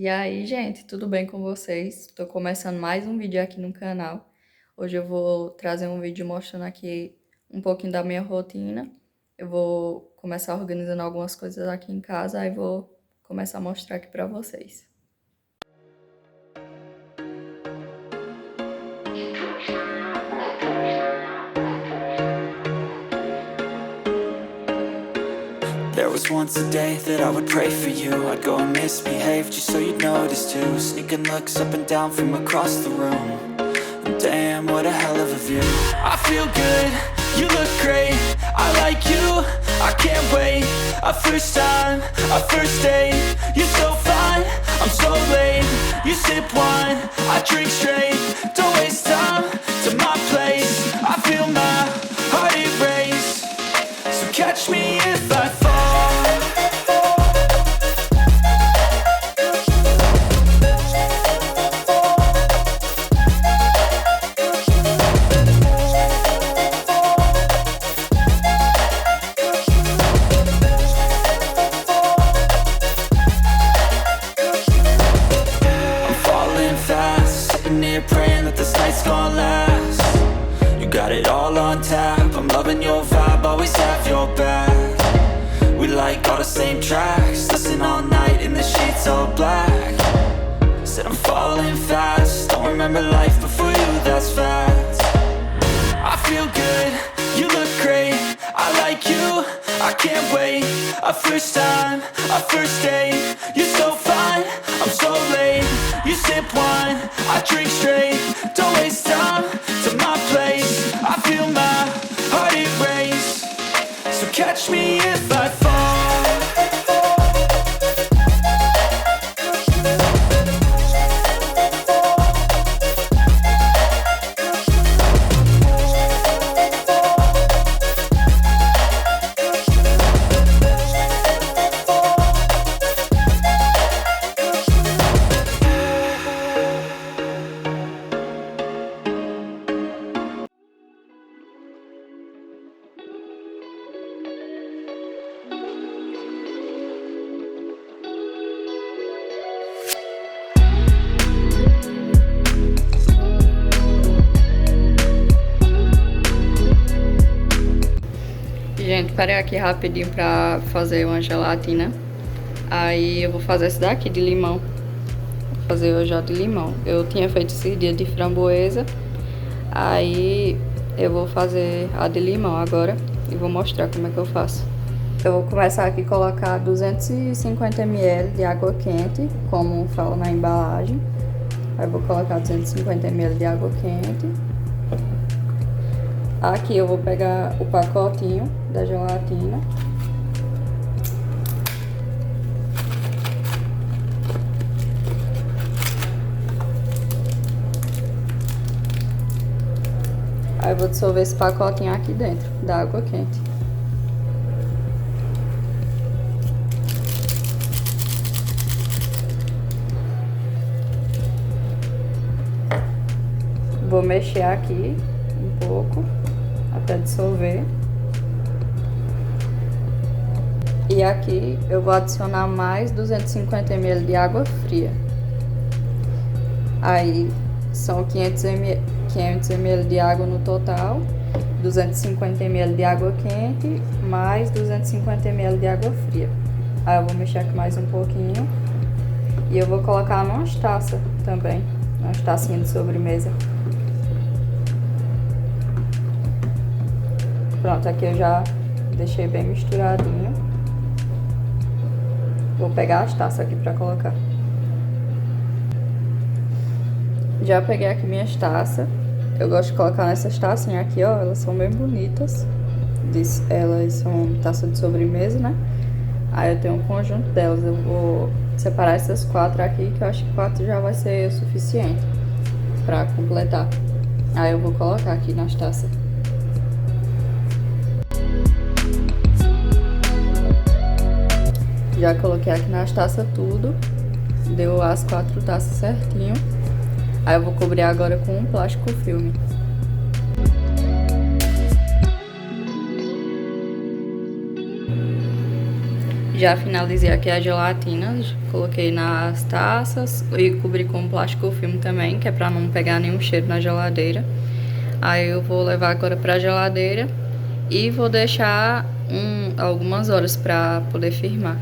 E aí, gente, tudo bem com vocês? Tô começando mais um vídeo aqui no canal. Hoje eu vou trazer um vídeo mostrando aqui um pouquinho da minha rotina. Eu vou começar organizando algumas coisas aqui em casa, aí vou começar a mostrar aqui pra vocês. There was once a day that I would pray for you. I'd go and misbehave just so you'd notice too. Sneaking looks up and down from across the room. And damn, what a hell of a view. I feel good, you look great. I like you, I can't wait. A first time, a first date. You're so fine, I'm so late. You sip wine, I drink straight. Don't waste time to my place. I feel my heart erase. So catch me if I fall. Praying that this night's gonna last. You got it all on tap. I'm loving your vibe, always have your back. We like all the same tracks. Listen all night in the sheets all black. Said I'm falling fast. Don't remember life before you, that's fact. I feel good, you look great. I like you, I can't wait. A first time, a first date. You're so fine, I'm so late. You sip wine, I drink straight. Don't waste time to my place. I feel my heart erase. So catch me if I fall. Gente, parei aqui rapidinho pra fazer uma gelatina. Aí eu vou fazer essa daqui de limão. Vou fazer hoje a de limão. Eu tinha feito esse dia de framboesa. Aí eu vou fazer a de limão agora e vou mostrar como é que eu faço. Eu vou começar aqui a colocar 250 ml de água quente, como fala na embalagem. Aí eu vou colocar 250 ml de água quente. Aqui eu vou pegar o pacotinho da gelatina. Aí eu vou dissolver esse pacotinho aqui dentro da água quente. Vou mexer aqui um pouco até dissolver. E aqui eu vou adicionar mais 250 ml de água fria. Aí são 500 ml de água no total, 250 ml de água quente, mais 250 ml de água fria. Aí eu vou mexer aqui mais um pouquinho. E eu vou colocar numas taças também, umas tacinhas de sobremesa. Pronto, aqui eu já deixei bem misturadinho. Vou pegar as taças aqui pra colocar. Já peguei aqui minhas taças. Eu gosto de colocar nessas tacinhas aqui, ó. Elas são bem bonitas. Elas são taça de sobremesa, né? Aí eu tenho um conjunto delas. Eu vou separar essas 4 aqui, que eu acho que 4 já vai ser o suficiente pra completar. Aí eu vou colocar aqui nas taças. Já coloquei aqui nas taças tudo. Deu as 4 taças certinho. Aí eu vou cobrir agora com um plástico filme. Já finalizei aqui a gelatina, coloquei nas taças e cobri com plástico filme também, que é pra não pegar nenhum cheiro na geladeira. Aí eu vou levar agora pra geladeira e vou deixar algumas horas pra poder firmar.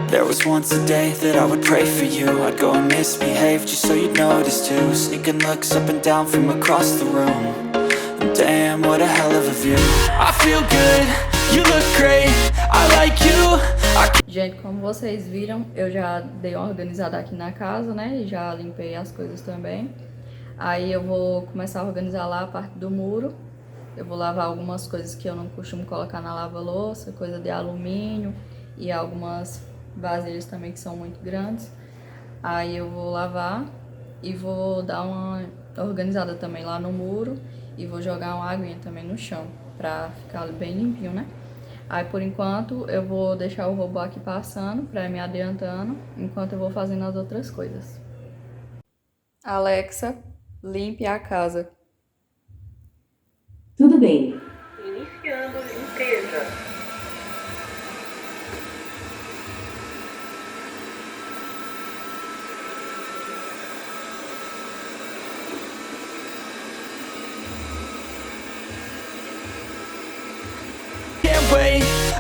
There was once a day that I would pray for you. I'd go and misbehave just so you'd notice too. Sneaking looks up and down from across the room. And damn, what a hell of a view. I feel good, you look great, I like you. Gente, como vocês viram, eu já dei uma organizada aqui na casa, né? E já limpei as coisas também. Aí eu vou começar a organizar lá a parte do muro. Eu vou lavar algumas coisas que eu não costumo colocar na lava-louça, coisa de alumínio e algumas vasilhas também que são muito grandes. Aí eu vou lavar e vou dar uma organizada também lá no muro e vou jogar uma aguinha também no chão pra ficar bem limpinho, né? Aí por enquanto eu vou deixar o robô aqui passando pra me adiantando enquanto eu vou fazendo as outras coisas. Alexa, limpe a casa. Tudo bem. Iniciando limpeza.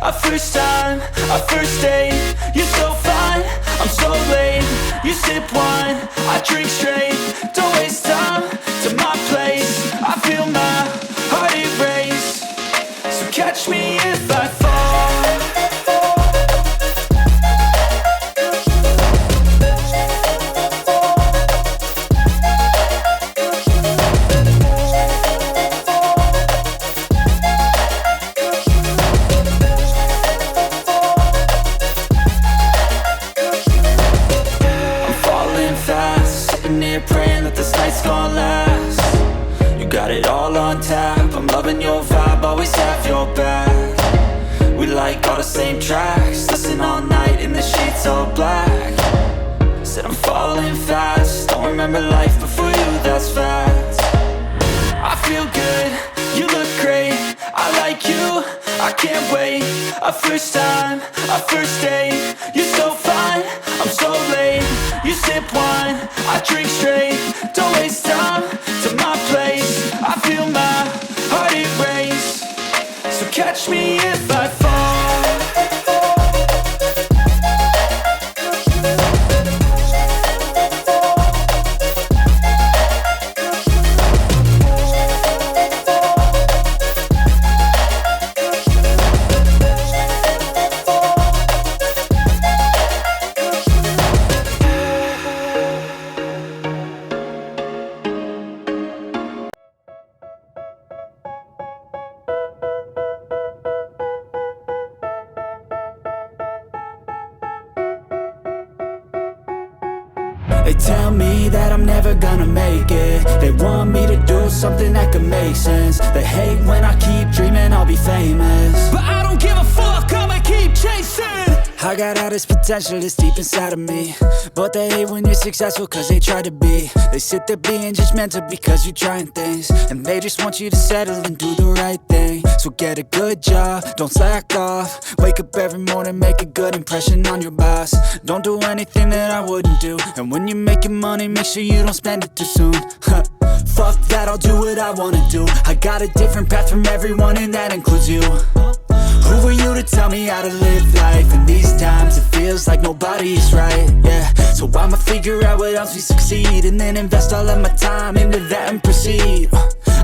A first time, a first date. You're so fine, I'm so late. You sip wine, I drink straight. Don't waste time to my place. I feel my heart erase. So catch me if I fall. Praying that this night's gonna last. You got it all on tap, I'm loving your vibe, always have your back. We like all the same tracks, listen all night in the sheets all black. Said I'm falling fast, don't remember life before you, that's fact. I feel good, you look great, I like you, I can't wait. A first time, a first date. You're so fine, I'm so late. You sip wine, I drink straight. Don't waste time to my place. I feel my heart erase. So catch me if I fall. They tell me that I'm never gonna make it. They want me to do something that could make sense. They hate when I keep dreaming I'll be famous, but I don't give a fuck, I'ma keep chasing. I got all this potential that's deep inside of me, but they hate when you're successful cause they try to be. They sit there being judgmental because you're trying things, and they just want you to settle and do the right thing. So get a good job, don't slack off. Wake up every morning, make a good impression on your boss. Don't do anything that I wouldn't do, and when you're making money, make sure you don't spend it too soon. Fuck that, I'll do what I wanna do. I got a different path from everyone and that includes you. Who are you to tell me how to live life? In these times it feels like nobody is right, yeah. So I'ma figure out what else we succeed, and then invest all of my time into that and proceed.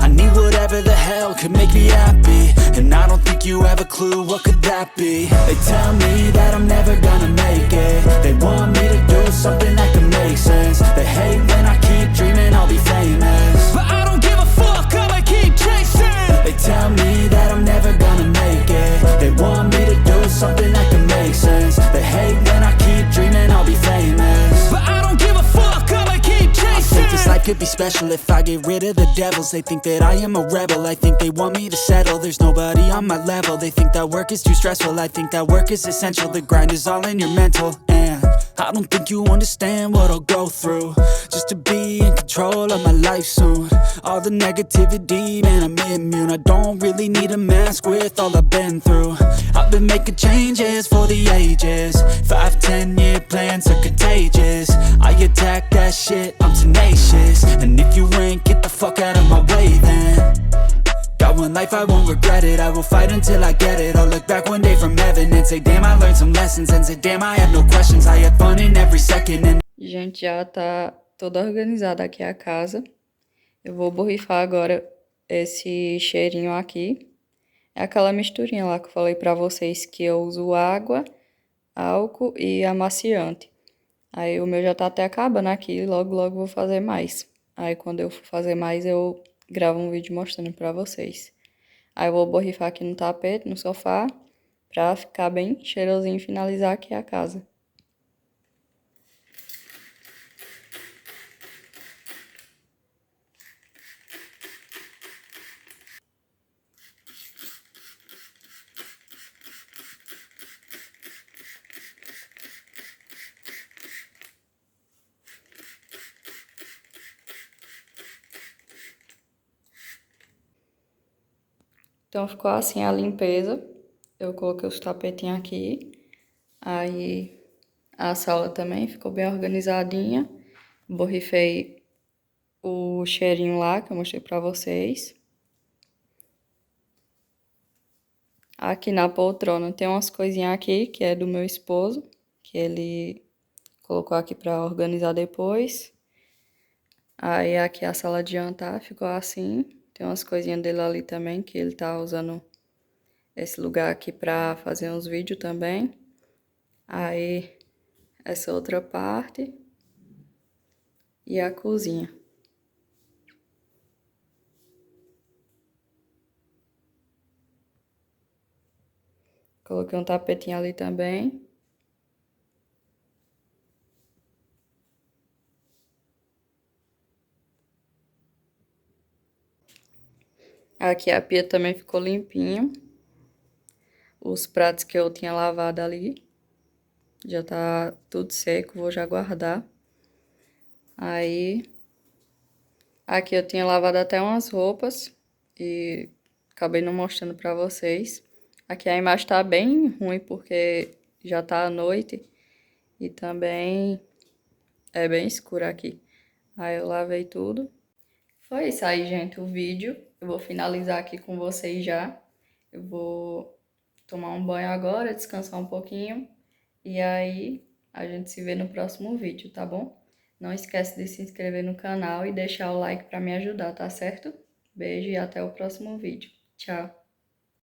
I need whatever the hell could make me happy, and I don't think you have a clue what could that be. They tell me that I'm never gonna make it. They want me to do something that could make sense. They hate when I keep dreaming I'll be famous, but I don't give a fuck, I'ma keep chasing. They tell me that I'm never gonna make it. They want me to do something that can make sense. They hate when I keep dreaming I'll be famous, but I don't give a fuck, I'ma keep chasing. I think this life could be special if I get rid of the devils. They think that I am a rebel, I think they want me to settle. There's nobody on my level, they think that work is too stressful. I think that work is essential, the grind is all in your mental, and I don't think you understand what I'll go through just to be in control of my life soon. All the negativity, man, I'm immune. I don't really need a mask with all I've been through. I've been making changes for the ages. 5, 10-year plans are contagious. I attack that shit, I'm tenacious. And if you ain't, get the fuck out of my way then. Got one life, I won't regret it. I will fight until I get it. I'll look back one day from heaven and say, damn, I learned some lessons. And say, damn, I had no questions. I had fun in every second. And Gente, já tá toda organizada aqui a casa. Eu vou borrifar agora esse cheirinho aqui. É aquela misturinha lá que eu falei pra vocês que eu uso água, álcool e amaciante. Aí o meu já tá até acabando aqui, logo logo vou fazer mais. Aí quando eu for fazer mais eu gravo um vídeo mostrando pra vocês. Aí eu vou borrifar aqui no tapete, no sofá, pra ficar bem cheirosinho e finalizar aqui a casa. Então ficou assim a limpeza. Eu coloquei os tapetinhos aqui. Aí a sala também ficou bem organizadinha. Borrifei o cheirinho lá que eu mostrei pra vocês. Aqui na poltrona tem umas coisinhas aqui que é do meu esposo, que ele colocou aqui pra organizar depois. Aí aqui a sala de jantar ficou assim. Tem umas coisinhas dele ali também, que ele tá usando esse lugar aqui pra fazer uns vídeos também. Aí essa outra parte. E a cozinha. Coloquei um tapetinho ali também. Aqui a pia também ficou limpinho. Os pratos que eu tinha lavado ali. Já tá tudo seco, vou já guardar. Aí, aqui eu tinha lavado até umas roupas e acabei não mostrando pra vocês. Aqui a imagem tá bem ruim porque já tá à noite e também é bem escuro aqui. Aí eu lavei tudo. Foi isso aí, gente, o vídeo. Eu vou finalizar aqui com vocês já. Eu vou tomar um banho agora, descansar um pouquinho. E aí, a gente se vê no próximo vídeo, tá bom? Não esquece de se inscrever no canal e deixar o like pra me ajudar, tá certo? Beijo e até o próximo vídeo. Tchau!